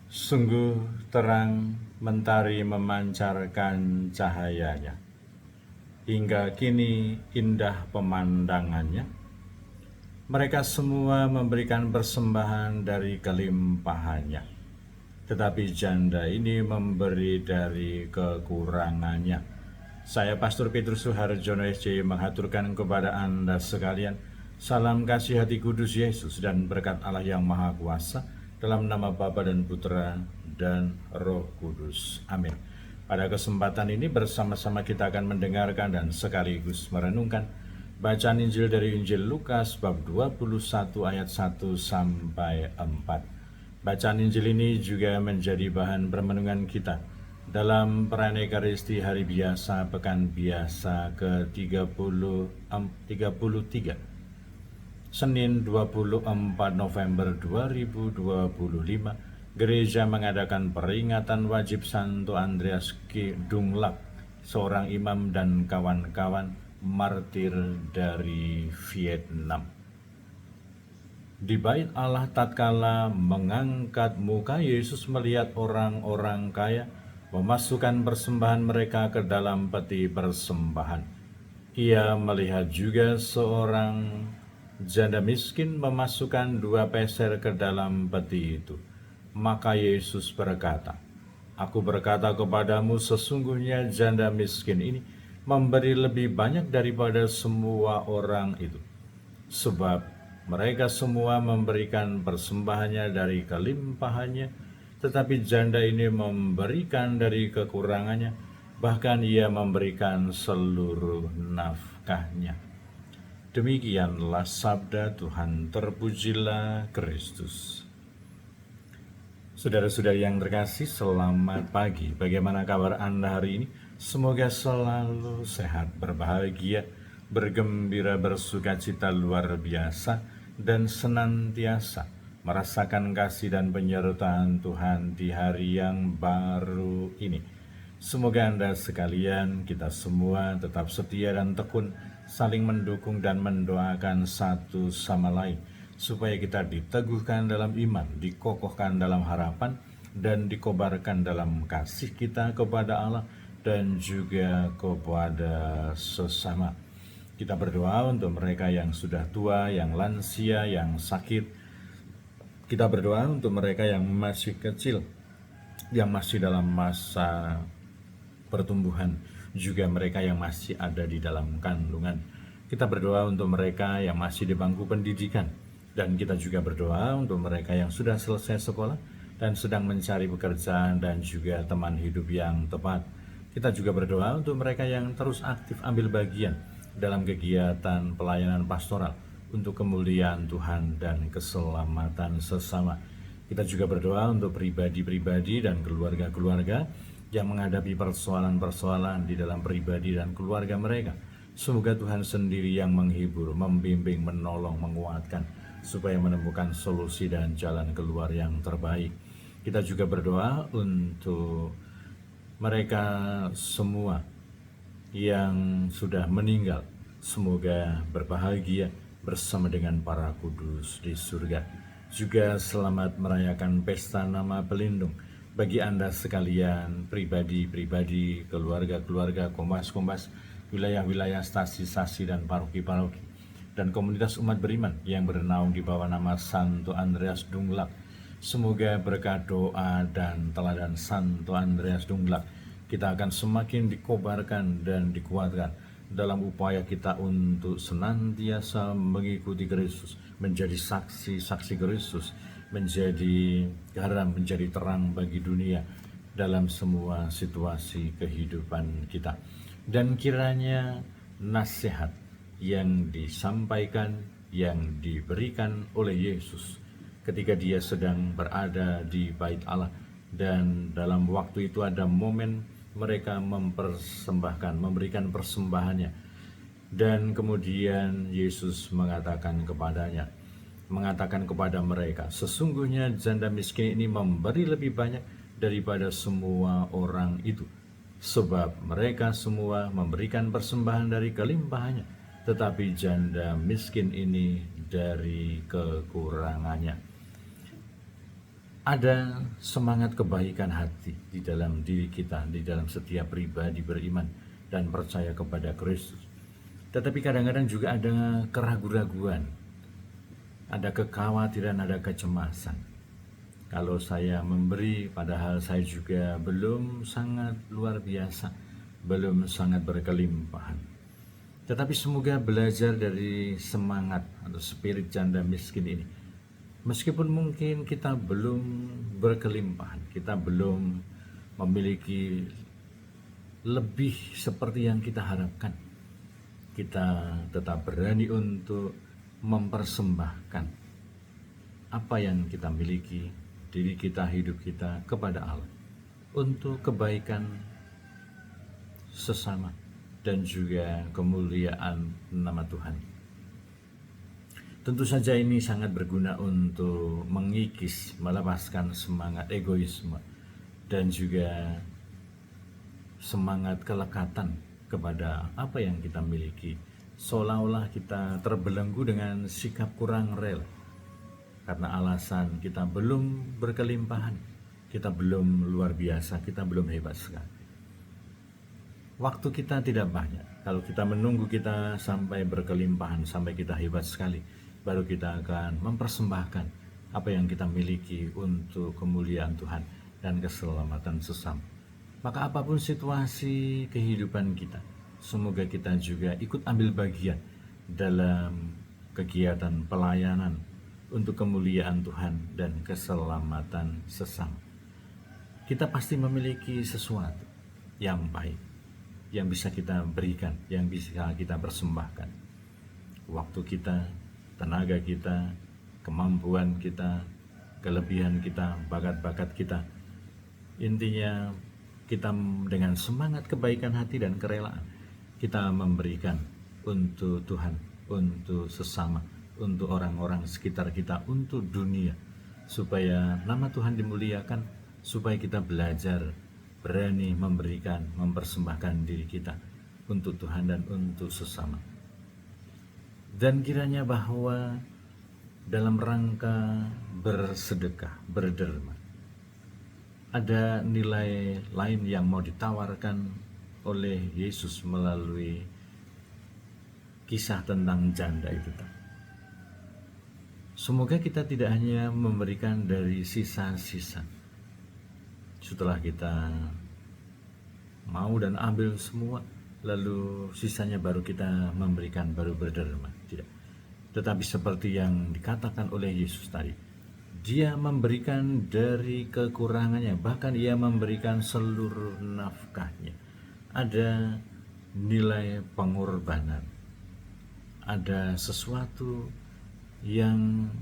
Sungguh terang mentari memancarkan cahayanya, hingga kini indah pemandangannya. Mereka semua memberikan persembahan dari kelimpahannya, tetapi janda ini memberi dari kekurangannya. Saya Pastor Petrus Suharjono SJ menghaturkan kepada Anda sekalian salam kasih hati kudus Yesus dan berkat Allah yang Maha Kuasa, dalam nama Bapa dan Putra dan Roh Kudus. Amin. Pada kesempatan ini bersama-sama kita akan mendengarkan dan sekaligus merenungkan bacaan Injil dari Injil Lukas bab 21 ayat 1 sampai 4. Bacaan Injil ini juga menjadi bahan permenungan kita dalam perayaan Ekaristi Hari Biasa Pekan Biasa ke-33, Senin 24 November 2025, gereja mengadakan peringatan wajib Santo Andreas Dunglac, seorang imam dan kawan-kawan martir dari Vietnam. Di bait Allah tatkala mengangkat muka, Yesus melihat orang-orang kaya memasukkan persembahan mereka ke dalam peti persembahan. Ia melihat juga seorang janda miskin memasukkan 2 peser ke dalam peti itu. Maka Yesus berkata, "Aku berkata kepadamu, sesungguhnya janda miskin ini memberi lebih banyak daripada semua orang itu. Sebab mereka semua memberikan persembahannya dari kelimpahannya, tetapi janda ini memberikan dari kekurangannya, bahkan ia memberikan seluruh nafkahnya." Demikianlah sabda Tuhan, terpujilah Kristus. Saudara-saudari yang terkasih, selamat pagi. Bagaimana kabar Anda hari ini? Semoga selalu sehat, berbahagia, bergembira, bersukacita luar biasa, dan senantiasa merasakan kasih dan penyertaan Tuhan di hari yang baru ini. Semoga Anda sekalian, kita semua tetap setia dan tekun, saling mendukung dan mendoakan satu sama lain, supaya kita diteguhkan dalam iman, dikokohkan dalam harapan, dan dikobarkan dalam kasih kita kepada Allah dan juga kepada sesama. Kita berdoa untuk mereka yang sudah tua, yang lansia, yang sakit. Kita berdoa untuk mereka yang masih kecil, yang masih dalam masa pertumbuhan, juga mereka yang masih ada di dalam kandungan. Kita berdoa untuk mereka yang masih di bangku pendidikan, dan kita juga berdoa untuk mereka yang sudah selesai sekolah dan sedang mencari pekerjaan dan juga teman hidup yang tepat. Kita juga berdoa untuk mereka yang terus aktif ambil bagian dalam kegiatan pelayanan pastoral untuk kemuliaan Tuhan dan keselamatan sesama. Kita juga berdoa untuk pribadi-pribadi dan keluarga-keluarga yang menghadapi persoalan-persoalan di dalam pribadi dan keluarga mereka. Semoga Tuhan sendiri yang menghibur, membimbing, menolong, menguatkan, supaya menemukan solusi dan jalan keluar yang terbaik. Kita juga berdoa untuk mereka semua yang sudah meninggal. Semoga berbahagia bersama dengan para kudus di surga. Juga selamat merayakan pesta nama pelindung bagi Anda sekalian, pribadi-pribadi, keluarga-keluarga, kompas-kompas, wilayah-wilayah, stasi-stasi, dan paroki-paroki, dan komunitas umat beriman yang bernaung di bawah nama Santo Andreas Dunglac. Semoga berkat doa dan teladan Santo Andreas Dunglac, kita akan semakin dikobarkan dan dikuatkan dalam upaya kita untuk senantiasa mengikuti Kristus, menjadi saksi-saksi Kristus, menjadi garam, menjadi terang bagi dunia dalam semua situasi kehidupan kita. Dan kiranya nasihat yang disampaikan, yang diberikan oleh Yesus ketika dia sedang berada di bait Allah, dan dalam waktu itu ada momen mereka mempersembahkan, memberikan persembahannya, dan kemudian Yesus mengatakan kepada mereka, sesungguhnya janda miskin ini memberi lebih banyak daripada semua orang itu, sebab mereka semua memberikan persembahan dari kelimpahannya, tetapi janda miskin ini dari kekurangannya. ada semangat kebaikan hati di dalam diri kita, di dalam setiap pribadi beriman dan percaya kepada Kristus. Tetapi kadang-kadang juga ada keraguan-raguan, ada kekhawatiran, ada kecemasan. Kalau saya memberi, padahal saya juga belum sangat luar biasa, belum sangat berkelimpahan. Tetapi semoga belajar dari semangat atau spirit janda miskin ini. Meskipun mungkin kita belum berkelimpahan, kita belum memiliki lebih seperti yang kita harapkan, kita tetap berani untuk mempersembahkan apa yang kita miliki, diri kita, hidup kita kepada Allah untuk kebaikan sesama dan juga kemuliaan nama Tuhan. Tentu saja ini sangat berguna untuk mengikis, melepaskan semangat egoisme dan juga semangat kelekatan kepada apa yang kita miliki, seolah-olah kita terbelenggu dengan sikap kurang rela karena alasan kita belum berkelimpahan, kita belum luar biasa, kita belum hebat sekali. Waktu kita tidak banyak. Kalau kita menunggu kita sampai berkelimpahan, sampai kita hebat sekali, baru kita akan mempersembahkan apa yang kita miliki untuk kemuliaan Tuhan dan keselamatan sesama. Maka apapun situasi kehidupan kita, semoga kita juga ikut ambil bagian dalam kegiatan pelayanan untuk kemuliaan Tuhan dan keselamatan sesama. Kita pasti memiliki sesuatu yang baik, yang bisa kita berikan, yang bisa kita persembahkan. Waktu kita, tenaga kita, kemampuan kita, kelebihan kita, bakat-bakat kita. Intinya kita dengan semangat kebaikan hati dan kerelaan, kita memberikan untuk Tuhan, untuk sesama, untuk orang-orang sekitar kita, untuk dunia, supaya nama Tuhan dimuliakan, supaya kita belajar berani memberikan, mempersembahkan diri kita untuk Tuhan dan untuk sesama. Dan kiranya bahwa dalam rangka bersedekah, berderma, ada nilai lain yang mau ditawarkan oleh Yesus melalui kisah tentang janda itu. Semoga kita tidak hanya memberikan dari sisa-sisa, setelah kita mau dan ambil semua, lalu sisanya baru kita memberikan, baru berderma. Tidak. Tetapi seperti yang dikatakan oleh Yesus tadi, dia memberikan dari kekurangannya, bahkan ia memberikan seluruh nafkahnya. Ada nilai pengorbanan, ada sesuatu yang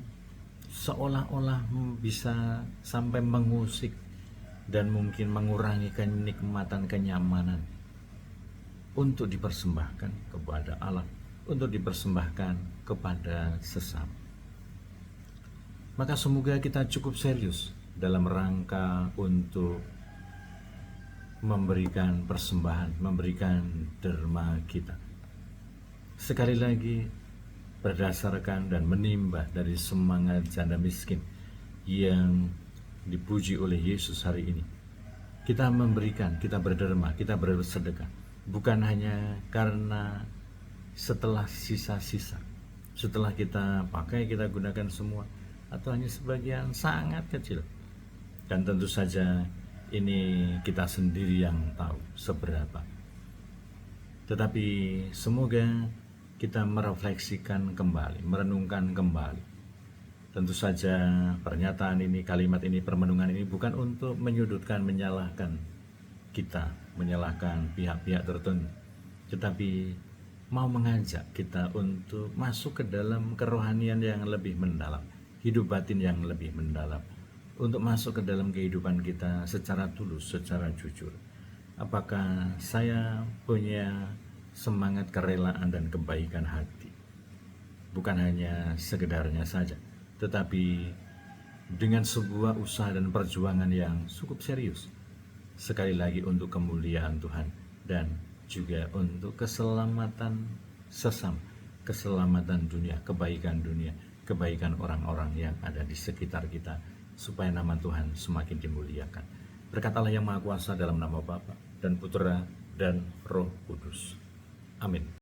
seolah-olah bisa sampai mengusik dan mungkin mengurangi kenikmatan, kenyamanan untuk dipersembahkan kepada Allah, untuk dipersembahkan kepada sesama. Maka semoga kita cukup serius dalam rangka untuk memberikan persembahan, memberikan derma kita. Sekali lagi, berdasarkan dan menimba dari semangat janda miskin yang dipuji oleh Yesus hari ini, kita memberikan, kita berderma, kita bersedekah, bukan hanya karena setelah sisa-sisa, setelah kita pakai, kita gunakan semua, atau hanya sebagian sangat kecil. Dan tentu saja ini kita sendiri yang tahu seberapa. Tetapi semoga kita merefleksikan kembali, merenungkan kembali. Tentu saja pernyataan ini, kalimat ini, permenungan ini bukan untuk menyudutkan, menyalahkan kita, menyalahkan pihak-pihak tertentu, tetapi mau mengajak kita untuk masuk ke dalam kerohanian yang lebih mendalam, hidup batin yang lebih mendalam, untuk masuk ke dalam kehidupan kita secara tulus, secara jujur. Apakah saya punya semangat kerelaan dan kebaikan hati? Bukan hanya sekedarnya saja, tetapi dengan sebuah usaha dan perjuangan yang cukup serius, sekali lagi untuk kemuliaan Tuhan dan juga untuk keselamatan sesama, keselamatan dunia, kebaikan orang-orang yang ada di sekitar kita supaya nama Tuhan semakin dimuliakan. Berkat Allah yang Maha Kuasa dalam nama Bapa dan Putra dan Roh Kudus. Amin.